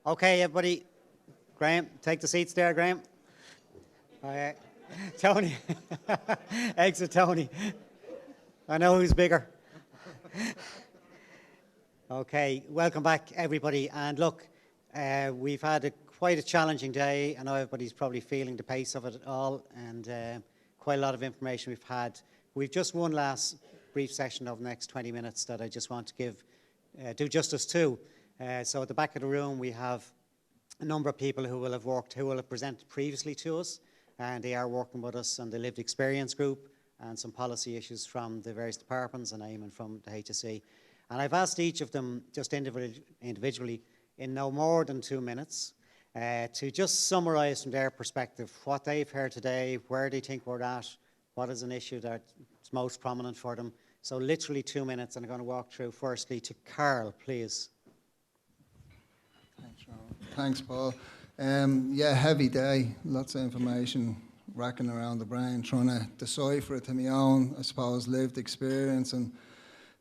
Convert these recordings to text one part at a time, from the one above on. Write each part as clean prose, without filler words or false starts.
Okay, everybody. Graham, take the seats there, Graham. Tony. Exit Tony. I know who's bigger. Okay, welcome back, everybody. And look, we've had quite a challenging day. I know everybody's probably feeling the pace of it all, and quite a lot of information we've had. We've just one last brief session of the next 20 minutes that I just want to do justice to. So at the back of the room, we have a number of people who will have presented previously to us, and they are working with us on the lived experience group and some policy issues from the various departments, and Eamon from the HSE. And I've asked each of them just individually in no more than 2 minutes to just summarise from their perspective what they've heard today, where they think we're at, what is an issue that's most prominent for them. So literally 2 minutes, and I'm going to walk through firstly to Carl, please. Thanks, Ron. Thanks, Paul. Yeah, heavy day, lots of information racking around the brain, trying to decipher it to my own, I suppose, lived experience, and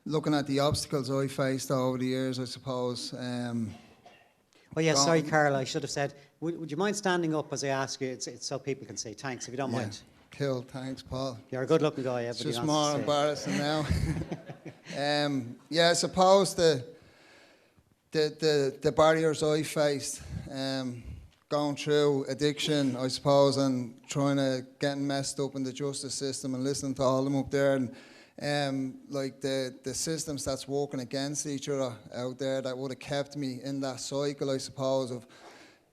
looking at the obstacles I faced over the years, I suppose. Oh yeah, sorry, Carl, I should have said, would you mind standing up as I ask you? It's so people can say thanks, if you don't mind. Cool, thanks, Paul. You're a good-looking guy. It's just more embarrassing now. Yeah, I suppose the barriers I faced, going through addiction, I suppose, and trying to getting messed up in the justice system and listening to all of them up there, and like the systems that's working against each other out there that would have kept me in that cycle, I suppose, of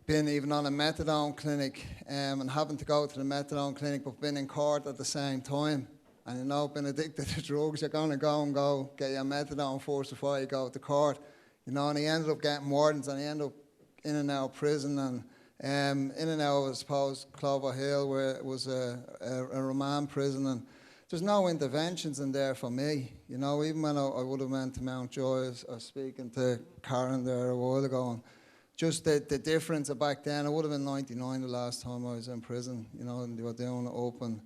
being even on a methadone clinic and having to go to the methadone clinic but being in court at the same time. And you know, being addicted to drugs, you're going to go get your methadone first before you go to court. You know, and he ended up getting wardens, and he ended up in and out of prison, and in and out, I suppose, Clover Hill, where it was a remand prison, and there's no interventions in there for me. You know, even when I would have went to Mountjoy, I was speaking to Karen there a while ago, and just the difference of back then, it would have been 99 the last time I was in prison, you know, and they were doing it open.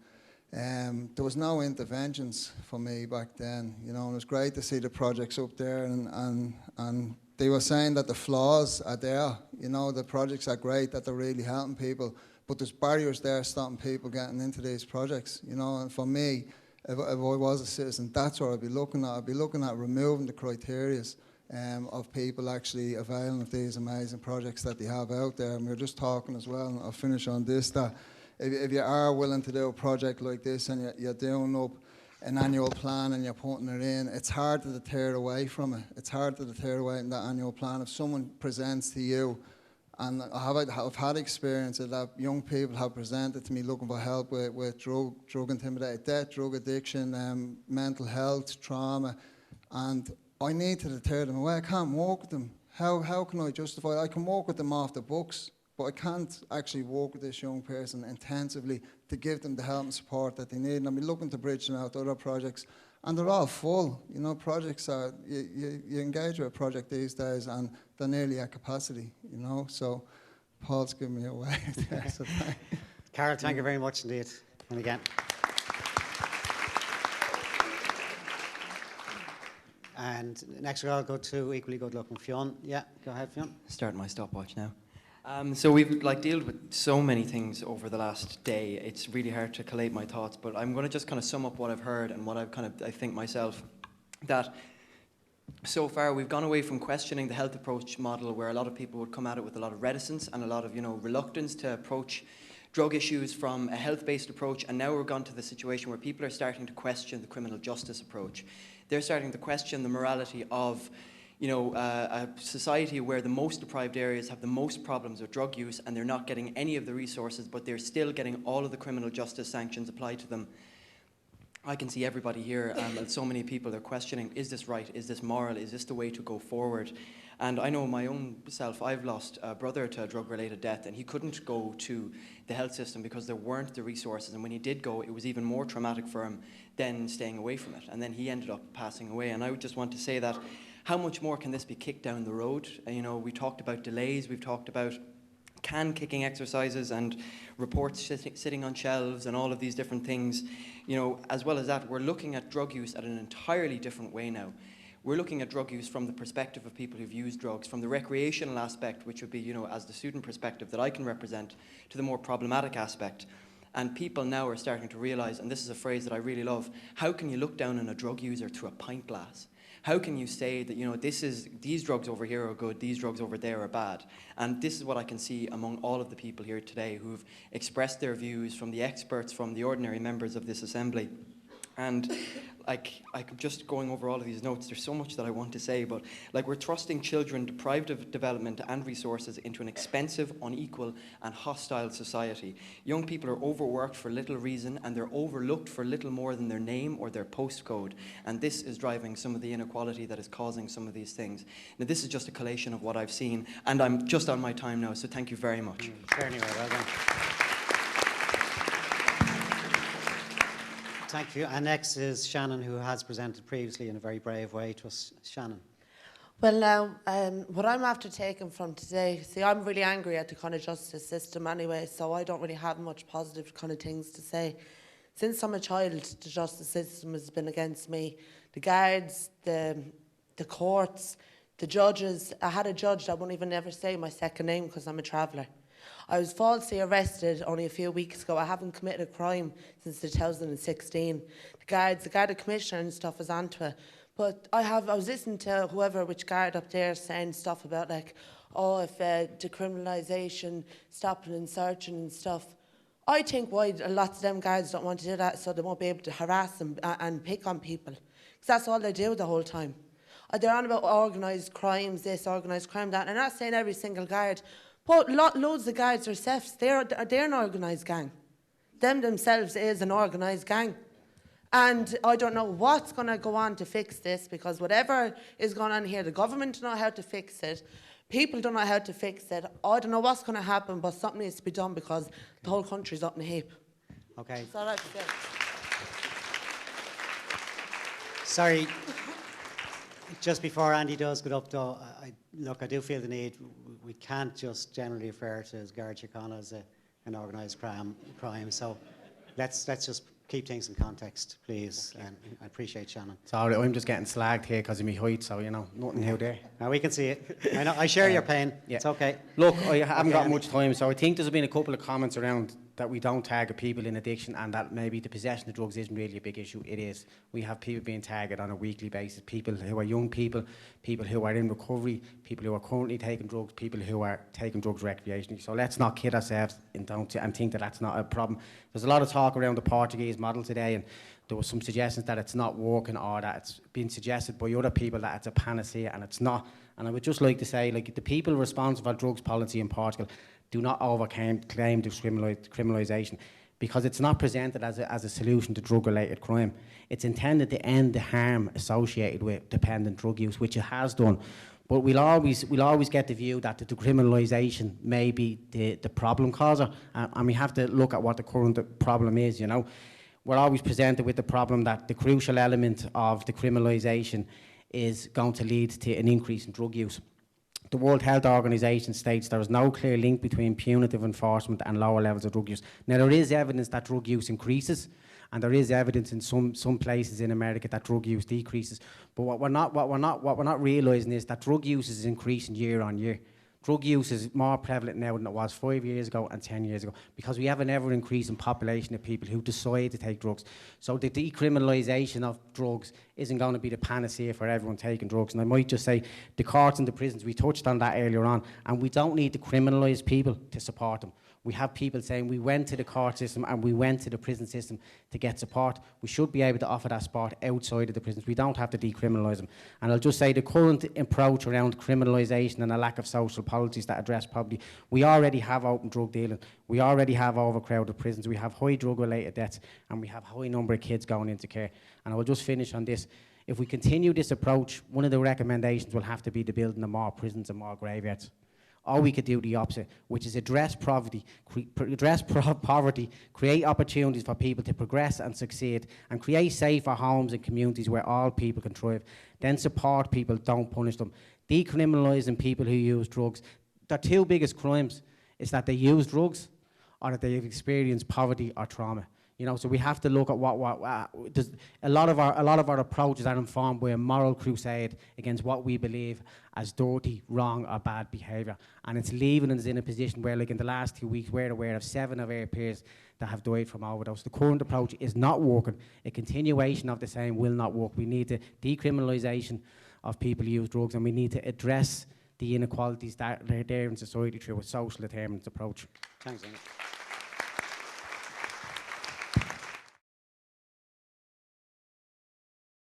There was no interventions for me back then, you know, and it was great to see the projects up there, and they were saying that the flaws are there, you know, the projects are great, that they're really helping people, but there's barriers there stopping people getting into these projects, you know. And for me, if I was a citizen, that's what I'd be looking at. I'd be looking at removing the criteria of people actually availing of these amazing projects that they have out there. And we were just talking as well, and I'll finish on this, that if you are willing to do a project like this and you're doing up an annual plan and you're putting it in, it's hard to deter away from it. It's hard to deter away in that annual plan. If someone presents to you, and I've had experience that young people have presented to me looking for help with drug intimidated death, drug addiction, mental health, trauma, and I need to deter them away. I can't work with them. How can I justify it? I can work with them off the books, but I can't actually work with this young person intensively to give them the help and support that they need. And I'll be looking to bridge them out to other projects, and they're all full. You know, projects are, you engage with a project these days and they're nearly at capacity, you know. So Paul's giving me away there. So Carol, thank you very much indeed. And again. And next I'll go to equally good looking Fionn. Yeah, go ahead, Fionn. Starting my stopwatch now. So we've dealt with so many things over the last day. It's really hard to collate my thoughts, but I'm going to just kind of sum up what I've heard and what I think myself, that so far we've gone away from questioning the health approach model, where a lot of people would come at it with a lot of reticence and a lot of, reluctance to approach drug issues from a health-based approach, and now we're gone to the situation where people are starting to question the criminal justice approach. They're starting to question the morality of a society where the most deprived areas have the most problems with drug use, and they're not getting any of the resources, but they're still getting all of the criminal justice sanctions applied to them. I can see everybody here, and so many people are questioning, is this right? Is this moral? Is this the way to go forward? And I know my own self, I've lost a brother to a drug-related death, and he couldn't go to the health system because there weren't the resources, and when he did go, it was even more traumatic for him than staying away from it. And then he ended up passing away. And I would just want to say that, how much more can this be kicked down the road? We talked about delays, we've talked about can-kicking exercises and reports sitting on shelves and all of these different things. As well as that, we're looking at drug use at an entirely different way now. We're looking at drug use from the perspective of people who've used drugs, from the recreational aspect, which would be, you know, as the student perspective that I can represent, to the more problematic aspect. And people now are starting to realise, and this is a phrase that I really love, how can you look down on a drug user through a pint glass? How can you say that, you know, these drugs over here are good, these drugs over there are bad? And this is what I can see among all of the people here today who've expressed their views, from the experts, from the ordinary members of this assembly. And like, just going over all of these notes, there's so much that I want to say, but like, we're thrusting children deprived of development and resources into an expensive, unequal and hostile society. Young people are overworked for little reason, and they're overlooked for little more than their name or their postcode. And this is driving some of the inequality that is causing some of these things. Now, this is just a collation of what I've seen, and I'm just on my time now, so thank you very much. Certainly, well done. Thank you. And next is Shannon, who has presented previously in a very brave way to us. Shannon. Well, now, what I'm after taking from today, see, I'm really angry at the kind of justice system anyway, so I don't really have much positive kind of things to say. Since I'm a child, the justice system has been against me. The guards, the courts, the judges. I had a judge that won't even ever say my second name because I'm a traveller. I was falsely arrested only a few weeks ago. I haven't committed a crime since 2016. The Garda Commissioner and stuff is onto it. But I was listening to which guard up there saying stuff about like, oh, if decriminalisation, stopping and searching and stuff. I think why lots of them guards don't want to do that, so they won't be able to harass them and pick on people. Because that's all they do the whole time. They're on about organised crimes, this, organised crime, that. And I'm not saying every single guard. But loads of guards are Septs. They're an organised gang. Them themselves is an organised gang. And I don't know what's going to go on to fix this, because whatever is going on here, the government don't know how to fix it. People don't know how to fix it. I don't know what's going to happen, but something needs to be done because the whole country's up in a heap. Okay. That's all I have to say. Sorry. Just before Andy does get up, though, I do feel the need. We can't just generally refer to Garda Síochána as an organised crime. So let's just keep things in context, please. And I appreciate Shannon. Sorry, I'm just getting slagged here because of my height, so, you know, nothing out there. Now we can see it. I know. I share your pain. Yeah. It's okay. Look, I haven't got Andy. much time, so I think there's been a couple of comments around that we don't target people in addiction, and that maybe the possession of drugs isn't really a big issue. It is. We have people being targeted on a weekly basis, people who are young people who are in recovery, people who are currently taking drugs, people who are taking drugs recreationally. So let's not kid ourselves and think that that's not a problem. There's a lot of talk around the Portuguese model today, and there was some suggestions that it's not working, or that it's been suggested by other people that it's a panacea, and it's not. And I would just like to say, like, the people responsible for drugs policy in Portugal do not claim criminalisation, because it's not presented as a solution to drug-related crime. It's intended to end the harm associated with dependent drug use, which it has done. But we'll always get the view that the decriminalisation may be the problem causer, and we have to look at what the current problem is, you know. We're always presented with the problem that the crucial element of decriminalisation is going to lead to an increase in drug use. The World Health Organization states there is no clear link between punitive enforcement and lower levels of drug use. Now, there is evidence that drug use increases, and there is evidence in some places in America that drug use decreases. But what we're not realising is that drug use is increasing year on year. Drug use is more prevalent now than it was 5 years ago and 10 years ago, because we have an ever-increasing population of people who decide to take drugs. So the decriminalisation of drugs isn't going to be the panacea for everyone taking drugs. And I might just say, the courts and the prisons, we touched on that earlier on, and we don't need to criminalise people to support them. We have people saying we went to the court system and we went to the prison system to get support. We should be able to offer that support outside of the prisons. We don't have to decriminalise them. And I'll just say the current approach around criminalisation and a lack of social policies that address poverty, we already have open drug dealing. We already have overcrowded prisons. We have high drug-related deaths, and we have a high number of kids going into care. And I will just finish on this. If we continue this approach, one of the recommendations will have to be the building of more prisons and more graveyards. Or we could do the opposite, which is address poverty, create opportunities for people to progress and succeed, and create safer homes and communities where all people can thrive. Then support people, don't punish them. Decriminalising people who use drugs. Their two biggest crimes is that they use drugs or that they have experienced poverty or trauma. You know, so we have to look at there's a lot of our approaches are informed by a moral crusade against what we believe as dirty, wrong, or bad behaviour, and it's leaving us in a position where, like in the last 2 weeks, we're aware of 7 of our peers that have died from overdose. The current approach is not working. A continuation of the same will not work. We need the decriminalisation of people who use drugs, and we need to address the inequalities that are there in society through a social determinants approach. Thanks, Amy.